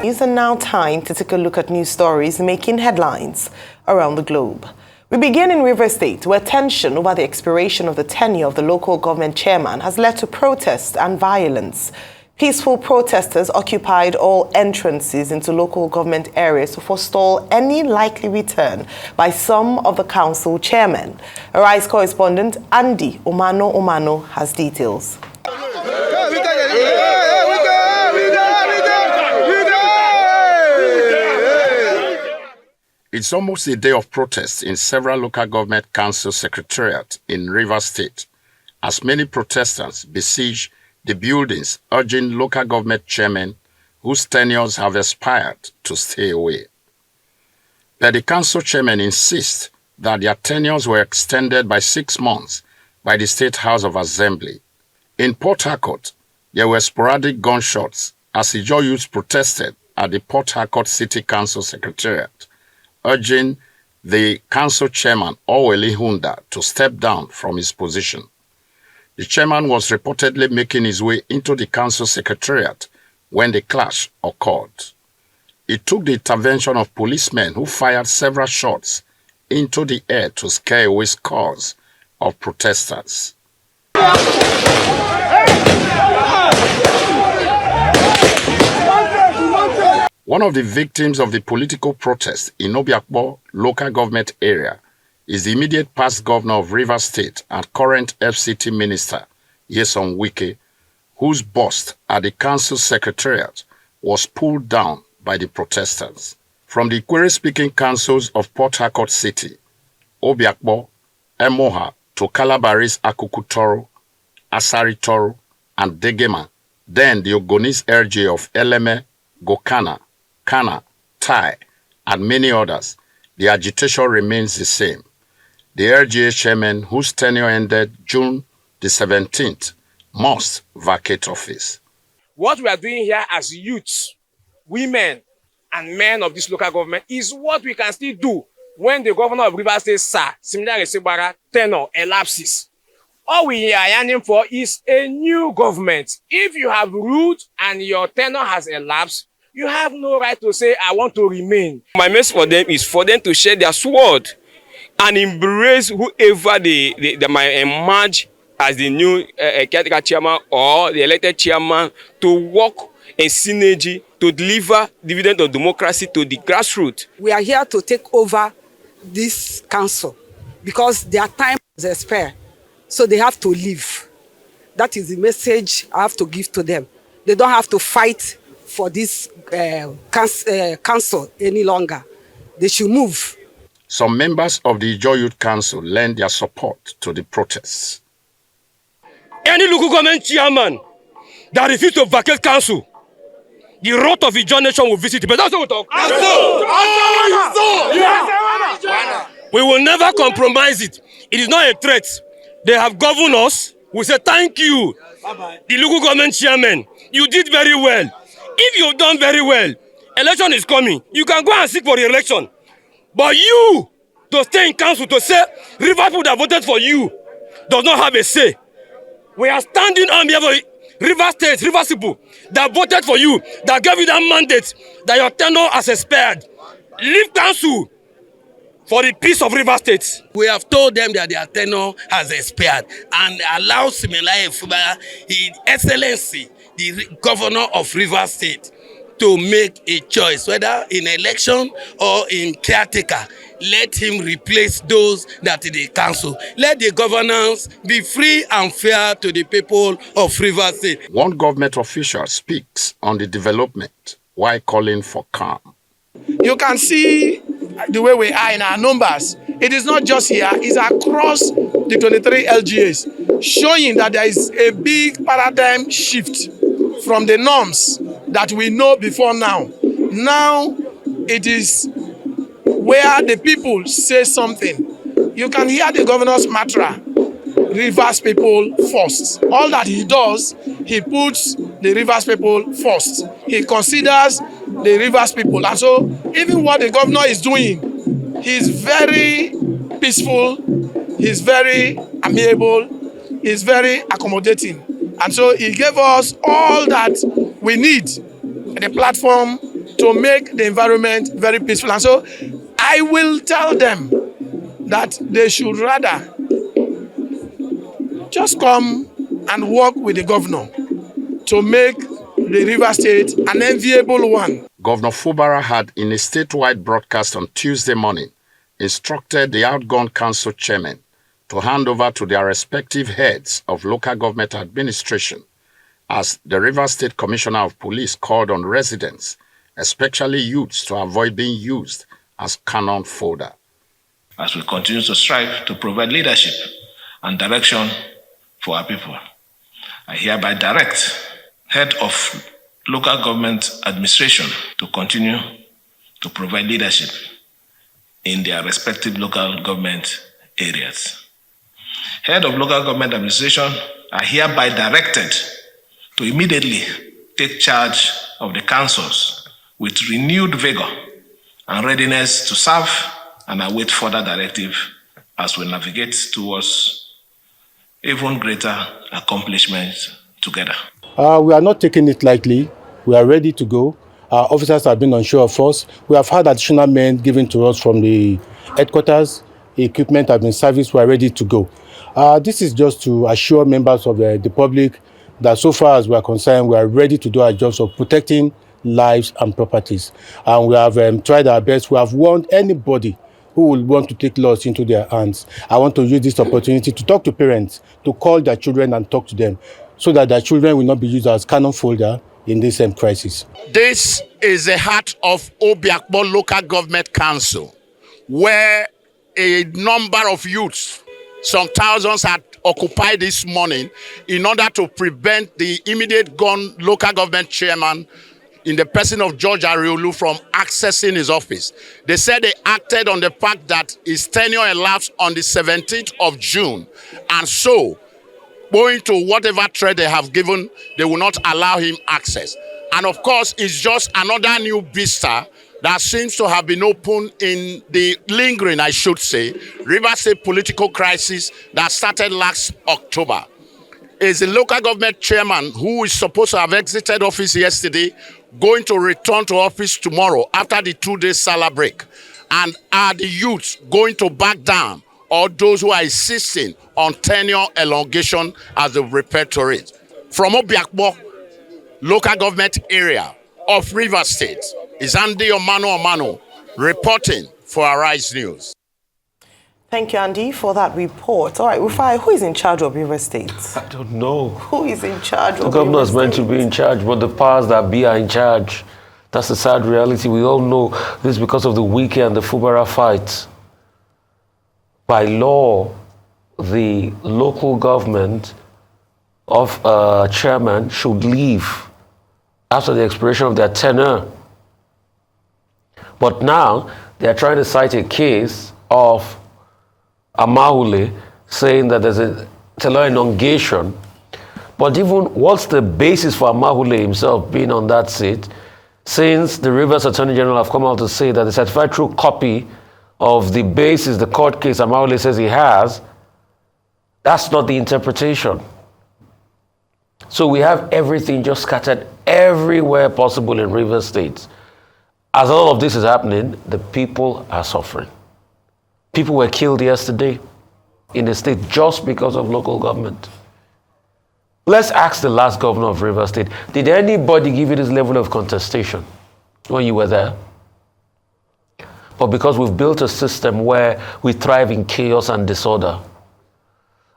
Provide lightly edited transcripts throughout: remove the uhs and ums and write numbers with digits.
It's now time to take a look at news stories making headlines around the globe. We begin in Rivers State, where tension over the expiration of the tenure of the local government chairman has led to protests and violence. Peaceful protesters occupied all entrances into local government areas to forestall any likely return by some of the council chairmen. Arise correspondent Andy Omano has details. It's almost a day of protests in several local government council secretariats in Rivers State, as many protesters besiege the buildings, urging local government chairmen whose tenures have expired to stay away. But the council chairmen insist that their tenures were extended by 6 months by the State House of Assembly. In Port Harcourt, there were sporadic gunshots as Ijaw youths protested at the Port Harcourt City Council Secretariat, urging the council chairman, Oweli Hunda, to step down from his position. The chairman was reportedly making his way into the council secretariat when the clash occurred. It took the intervention of policemen who fired several shots into the air to scare away scores of protesters. One of the victims of the political protest in Obiakpo local government area is the immediate past governor of Rivers State and current FCT minister, Nyesom Wike, whose bust at the council secretariat was pulled down by the protesters. From the Ikwere-speaking councils of Port Harcourt City, Obiakpo, Emoha to Calabaris Akukutoro, Asari Toro, and Degema, then the Ogonese RJ of Eleme, Gokana, Kana, Tai, and many others, the agitation remains the same. The RGA chairman, whose tenure ended June the 17th, must vacate office. What we are doing here as youths, women, and men of this local government is what we can still do when the governor of Rivers State, Sir Similar Sebara, tenure elapses. All we are yearning for is a new government. If you have ruled and your tenure has elapsed, you have no right to say, I want to remain. My message for them is for them to share their sword and embrace whoever they might emerge as the new caretaker chairman or the elected chairman to work in synergy to deliver dividend of democracy to the grassroots. We are here to take over this council because their time has expired, so they have to leave. That is the message I have to give to them. They don't have to fight for this council any longer. They should move. Some members of the Ijaw Youth Council lend their support to the protests. Any local government chairman that refuses to vacate council, the wrath of Ijaw nation will visit. But that's what we talk. We will never compromise it. It is not a threat. They have governed us. We say thank you. The local government chairman, you did very well. If you've done very well, election is coming. You can go and seek for re-election. But you, to stay in council to say Rivers people that voted for you does not have a say. We are standing on behalf of Rivers State, Rivers people that voted for you, that gave you that mandate, that your tenure has expired. Leave council for the peace of Rivers State. We have told them that their tenure has expired and allow Siminalayi Fubara, His Excellency, the governor of Rivers State, to make a choice, whether in election or in caretaker. Let him replace those that in the council. Let the governance be free and fair to the people of Rivers State. One government official speaks on the development while calling for calm. You can see the way we are in our numbers. It is not just here, it's across the 23 LGAs, showing that there is a big paradigm shift from the norms that we know before now. Now it is where the people say something. You can hear the governor's mantra, Rivers people first. All that he does, he puts the Rivers people first. He considers the Rivers people. And so even what the governor is doing, he's very peaceful, he's very amiable, he's very accommodating. And so he gave us all that we need, the platform to make the environment very peaceful. And so I will tell them that they should rather just come and work with the governor to make the River State an enviable one. Governor Fubara had, in a statewide broadcast on Tuesday morning, instructed the outgone council chairmen to hand over to their respective heads of local government administration, as the River State Commissioner of Police called on residents, especially youths, to avoid being used as cannon fodder. As we continue to strive to provide leadership and direction for our people, I hereby direct head of local government administration to continue to provide leadership in their respective local government areas. Head of local government administration are hereby directed to immediately take charge of the councils with renewed vigor and readiness to serve and await further directive as we navigate towards even greater accomplishments together. We are not taking it lightly. We are ready to go. Our officers have been on show of force. We have had additional men given to us from the headquarters. Equipment have been serviced. We are ready to go. This is just to assure members of the public that so far as we are concerned, we are ready to do our jobs of protecting lives and properties. And we have tried our best. We have warned anybody who will want to take laws into their hands. I want to use this opportunity to talk to parents, to call their children and talk to them, so that their children will not be used as cannon fodder in this crisis. This is the heart of Obiakpo Local Government Council, where a number of youths, some thousands, had occupied this morning in order to prevent the immediate gone local government chairman in the person of George Ariolu from accessing his office. They said they acted on the fact that his tenure elapsed on the 17th of June, and so going to whatever threat they have given, they will not allow him access. And of course, it's just another new vista that seems to have been opened in the lingering, I should say, River State political crisis that started last October. Is the local government chairman, who is supposed to have exited office yesterday, going to return to office tomorrow after the 2-day Salah break? And are the youths going to back down, or those who are insisting on tenure elongation as they refer to it? From Obiakpo local government area of River State is Andy Omano reporting for Arise News. Thank you, Andy, for that report. All right, Rufai, who is in charge of River State? I don't know. Who is in charge of River State? The governor is meant to be in charge, but the powers that be are in charge. That's the sad reality. We all know this because of the Wike and the Fubara fight. By law, the local government of chairman should leave after the expiration of their tenure. But now they are trying to cite a case of Amahule saying that there's a tenure elongation. But even what's the basis for Amahule himself being on that seat, since the Rivers Attorney General have come out to say that the certified true copy of the basis, the court case Amahule says he has, that's not the interpretation. So we have everything just scattered everywhere possible in River State. As all of this is happening, the people are suffering. People were killed yesterday in the state just because of local government. Let's ask the last governor of River State, did anybody give you this level of contestation when you were there? But because we've built a system where we thrive in chaos and disorder.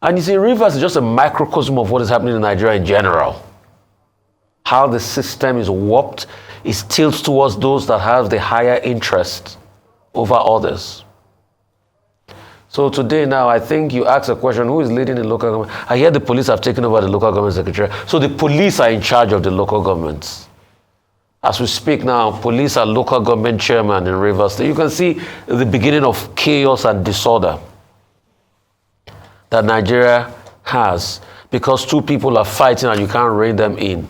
And you see, Rivers is just a microcosm of what is happening in Nigeria in general. How the system is warped, it tilts towards those that have the higher interest over others. So today now, I think you ask a question, who is leading the local government? I hear the police have taken over the local government secretariat. So the police are in charge of the local governments. As we speak now, police are local government chairman in Rivers State. You can see the beginning of chaos and disorder that Nigeria has because two people are fighting and you can't rein them in.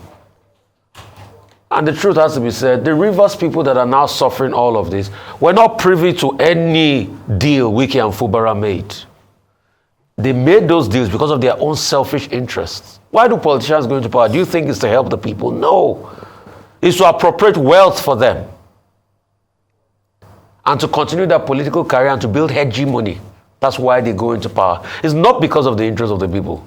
And the truth has to be said, the Rivers people that are now suffering all of this were not privy to any deal Wike and Fubara made. They made those deals because of their own selfish interests. Why do politicians go into power? Do you think it's to help the people? No. It's to appropriate wealth for them. and to continue their political career and to build hegemony. That's why they go into power. It's not because of the interest of the people.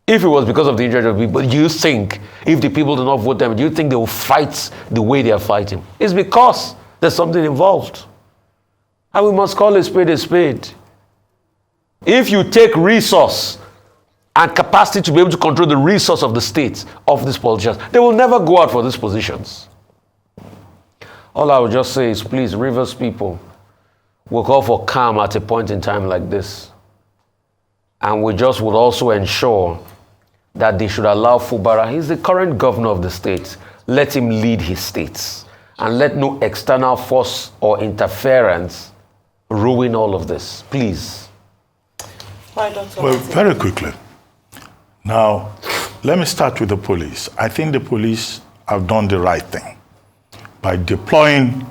If it was because of the interest of the people, do you think if the people do not vote them, do you think they will fight the way they are fighting? It's because there's something involved. And we must call a spade a spade. If you take resource and capacity to be able to control the resource of the state of these politicians, they will never go out for these positions. All I would just say is, please, Rivers people, we'll call for calm at a point in time like this. And we just would also ensure that they should allow Fubara, he's the current governor of the state, let him lead his states. And let no external force or interference ruin all of this. Please. Well, very quickly. Now, let me start with the police. I think the police have done the right thing by deploying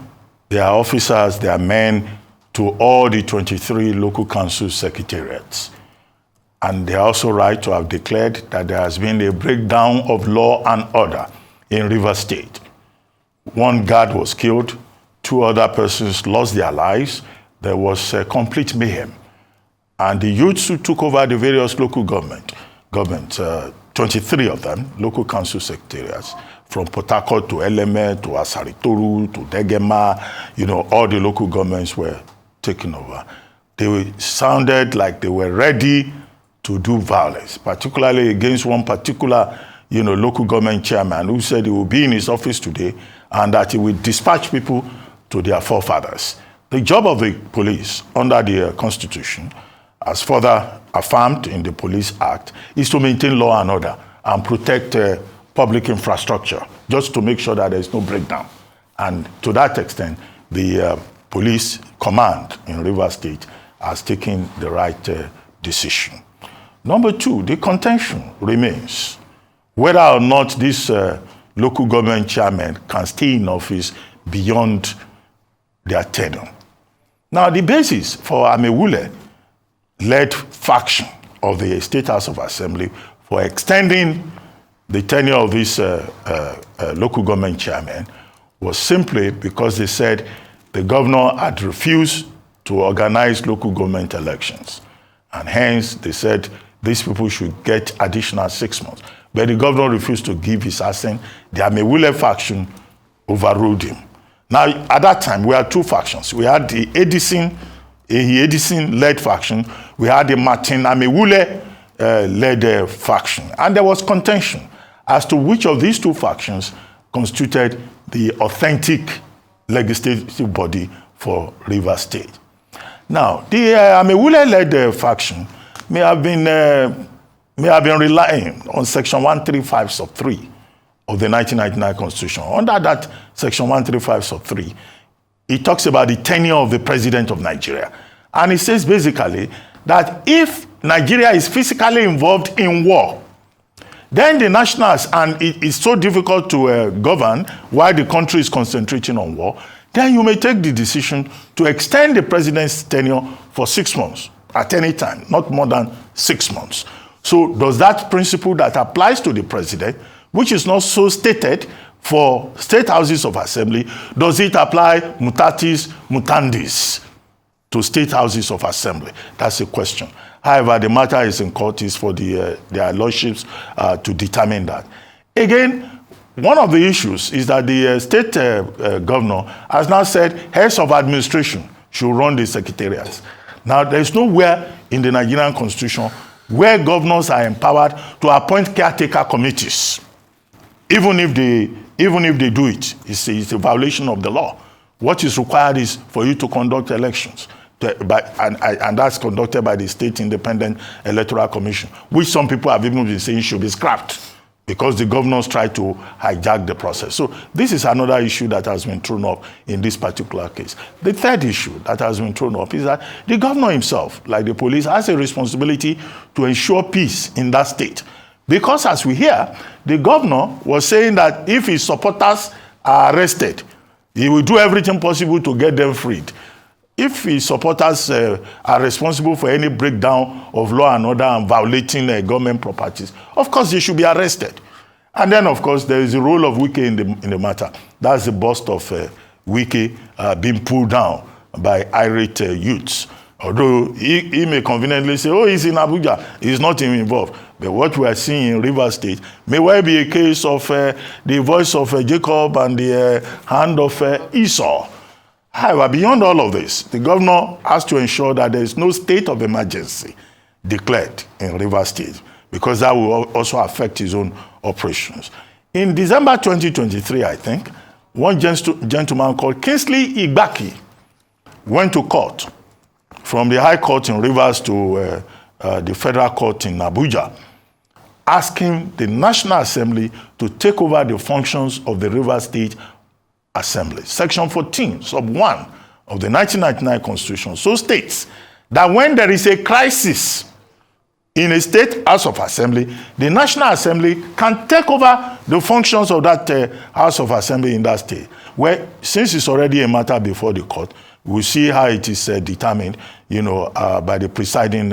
their officers, their men, to all the 23 local council secretariats. And they are also right to have declared that there has been a breakdown of law and order in Rivers State. One guard was killed, 2 other persons lost their lives. There was a complete mayhem. And the youths who took over the various local government, 23 of them, local council secretariats, from Port Harcourt to Eleme, to Asaritoru, to Degema, all the local governments were taken over. They sounded like they were ready to do violence, particularly against one particular, local government chairman who said he will be in his office today and that he will dispatch people to their forefathers. The job of the police under the Constitution, as further affirmed in the Police Act, is to maintain law and order and protect public infrastructure, just to make sure that there is no breakdown. And to that extent, the police command in Rivers State has taken the right decision. Number 2, the contention remains whether or not this local government chairman can stay in office beyond their tenure. Now, the basis for Amewule-led faction of the State House of Assembly for extending the tenure of this local government chairman was simply because they said the governor had refused to organize local government elections. And hence, they said these people should get additional 6 months. But the governor refused to give his assent. The Amewule faction overruled him. Now, at that time, we had 2 factions. We had the Edison-led faction. We had the Martin Amewule-led faction. And there was contention as to which of these 2 factions constituted the authentic legislative body for Rivers State. Now, the Amewule-led faction may have been relying on Section 135 sub 3 of the 1999 Constitution. Under that Section 135 sub 3, it talks about the tenure of the President of Nigeria. And it says basically that if Nigeria is physically involved in war, then the nationals, and it is so difficult to govern while the country is concentrating on war, then you may take the decision to extend the president's tenure for 6 months at any time, not more than 6 months. So does that principle that applies to the president, which is not so stated for state houses of assembly, does it apply mutatis mutandis to state houses of assembly? That's a question. However, the matter is in court, is for their lordships to determine that. Again, one of the issues is that the state governor has now said heads of administration should run the secretariats. Now, there is nowhere in the Nigerian Constitution where governors are empowered to appoint caretaker committees. Even if they do it, it's a violation of the law. What is required is for you to conduct elections. And that's conducted by the State Independent Electoral Commission, which some people have even been saying should be scrapped because the governors try to hijack the process. So this is another issue that has been thrown up in this particular case. The third issue that has been thrown up is that the governor himself, like the police, has a responsibility to ensure peace in that state. Because as we hear, the governor was saying that if his supporters are arrested, he will do everything possible to get them freed. If his supporters are responsible for any breakdown of law and order and violating government properties, of course they should be arrested. And then, of course, there is the role of Wike in the matter. That's the bust of Wike being pulled down by irate youths. Although he may conveniently say, oh, he's in Abuja, he's not even involved. But what we are seeing in Rivers State may well be a case of the voice of Jacob and the hand of Esau. However, beyond all of this, the governor has to ensure that there is no state of emergency declared in Rivers State, because that will also affect his own operations. In December 2023, I think, one gentleman called Kingsley Igbaki went to court, from the High Court in Rivers to the Federal Court in Abuja, asking the National Assembly to take over the functions of the Rivers State Assembly. Section 14, sub 1 of the 1999 Constitution so states that when there is a crisis in a state House of Assembly, the National Assembly can take over the functions of that House of Assembly in that state. Where, since it's already a matter before the court, we'll see how it is determined, by the presiding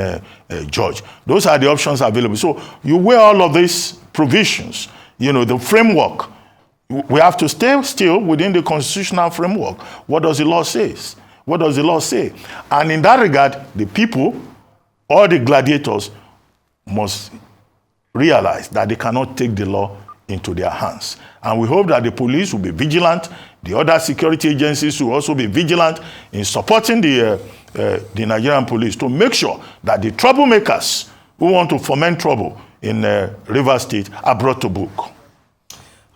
judge. Those are the options available. So you weigh all of these provisions, the framework. We have to stay still within the constitutional framework. What does the law say? What does the law say? And in that regard, the people, or the gladiators, must realize that they cannot take the law into their hands. And we hope that the police will be vigilant, the other security agencies will also be vigilant in supporting the Nigerian police to make sure that the troublemakers who want to foment trouble in Rivers State are brought to book.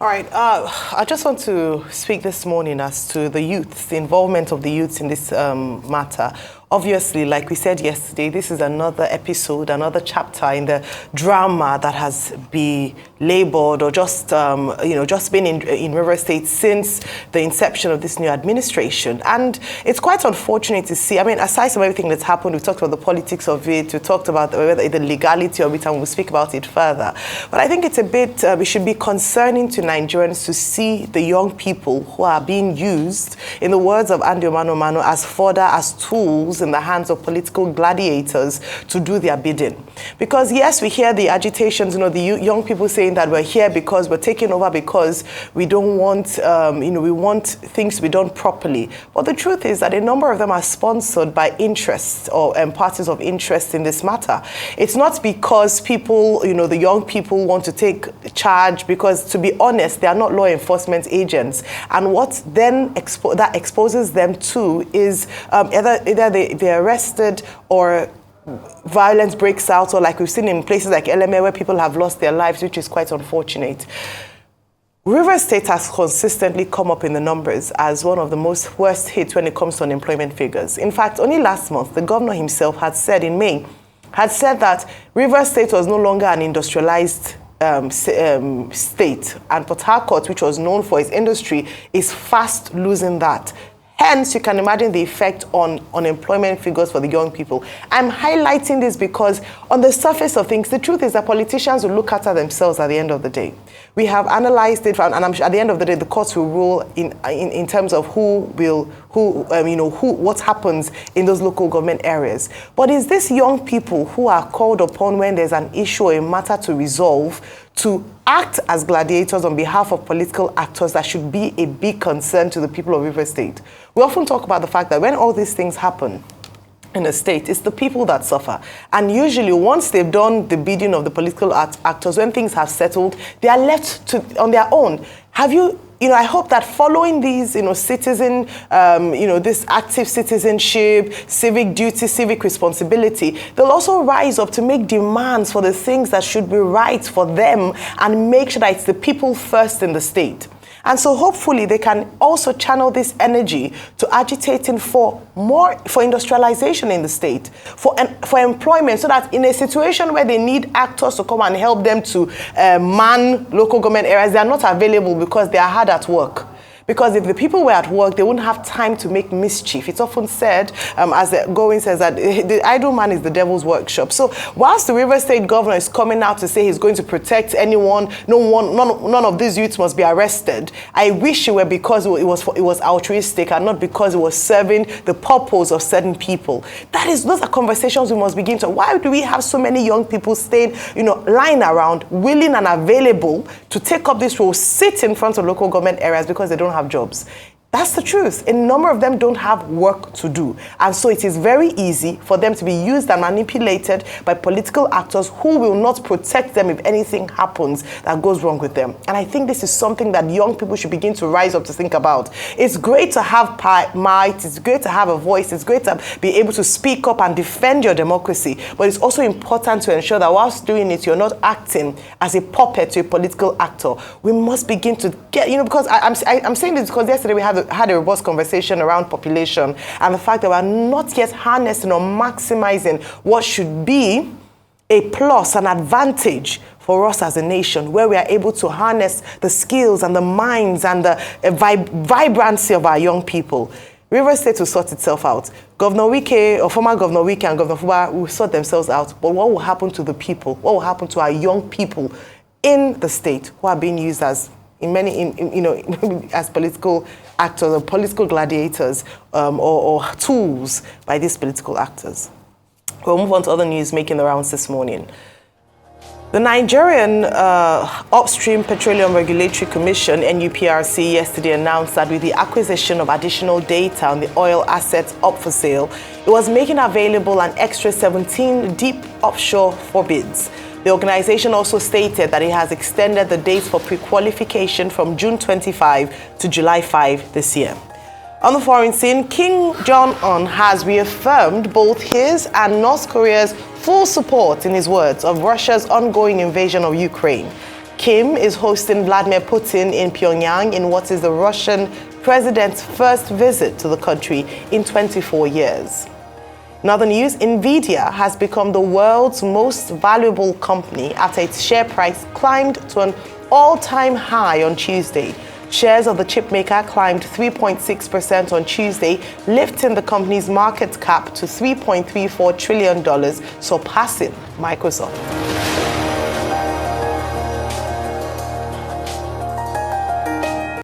All right, I just want to speak this morning as to the youths, the involvement of the youths in this matter. Obviously, like we said yesterday, this is another episode, another chapter in the drama that has been labeled or just been in Rivers State since the inception of this new administration. And it's quite unfortunate to see, aside from everything that's happened, we've talked about the politics of it, we talked about the legality of it, and we'll speak about it further. But I think it's a bit, it should be concerning to Nigerians to see the young people who are being used, in the words of Andy Omano, as fodder, as tools in the hands of political gladiators to do their bidding. Because yes, we hear the agitations, the young people saying that we're here because we're taking over because we don't want, we want things to be done properly. But the truth is that a number of them are sponsored by interests or parties of interest in this matter. It's not because people, the young people want to take charge, because to be honest, they are not law enforcement agents. And what then that exposes them to is either they're arrested or violence breaks out, or like we've seen in places like LMA where people have lost their lives, which is quite unfortunate. Rivers State has consistently come up in the numbers as one of the most worst hit when it comes to unemployment figures. In fact, only last month, the governor himself had said in May, that Rivers State was no longer an industrialized state, and Port Harcourt, which was known for its industry, is fast losing that. Hence, you can imagine the effect on unemployment figures for the young people. I'm highlighting this because on the surface of things, the truth is that politicians will look after themselves at the end of the day. We have analyzed it, and at the end of the day, the courts will rule in terms of what happens in those local government areas. But it's these young people who are called upon when there's an issue or a matter to resolve to act as gladiators on behalf of political actors that should be a big concern to the people of Rivers State. We often talk about the fact that when all these things happen in a state, it's the people that suffer. And usually once they've done the bidding of the political actors, when things have settled, they are left on their own. I hope that following these, citizen, this active citizenship, civic duty, civic responsibility, they'll also rise up to make demands for the things that should be right for them and make sure that it's the people first in the state. And so hopefully they can also channel this energy to agitating for industrialization in the state, for employment, so that in a situation where they need actors to come and help them to man local government areas, they are not available because they are hard at work. Because if the people were at work, they wouldn't have time to make mischief. It's often said, as the going says, that the idle man is the devil's workshop. So whilst the Rivers State governor is coming out to say he's going to protect anyone, none of these youths must be arrested, I wish it were because it was altruistic and not because it was serving the purpose of certain people. Those are conversations we must begin to. Why do we have so many young people staying, lying around, willing and available to take up this role, sit in front of local government areas because they don't have jobs? That's the truth. A number of them don't have work to do. And so it is very easy for them to be used and manipulated by political actors who will not protect them if anything happens that goes wrong with them. And I think this is something that young people should begin to rise up to think about. It's great to have might, it's great to have a voice, it's great to be able to speak up and defend your democracy, but it's also important to ensure that whilst doing it, you're not acting as a puppet to a political actor. We must begin to get, because I'm saying this because yesterday we had a robust conversation around population and the fact that we're not yet harnessing or maximizing what should be a plus, an advantage for us as a nation, where we are able to harness the skills and the minds and the vibrancy of our young people. Rivers State will sort itself out. Governor Wike, or former Governor Wike and Governor Fuba will sort themselves out. But what will happen to the people? What will happen to our young people in the state who are being used as as political actors or political gladiators or tools by these political actors? We'll move on to other news making the rounds this morning. The Nigerian Upstream Petroleum Regulatory Commission, NUPRC, yesterday announced that with the acquisition of additional data on the oil assets up for sale, it was making available an extra 17 deep offshore for bids. The organization also stated that it has extended the dates for pre-qualification from June 25 to July 5 this year. On the foreign scene, Kim Jong-un has reaffirmed both his and North Korea's full support, in his words, of Russia's ongoing invasion of Ukraine. Kim is hosting Vladimir Putin in Pyongyang in what is the Russian president's first visit to the country in 24 years. In other news, Nvidia has become the world's most valuable company after its share price climbed to an all-time high on Tuesday. Shares of the chipmaker climbed 3.6% on Tuesday, lifting the company's market cap to $3.34 trillion, surpassing Microsoft.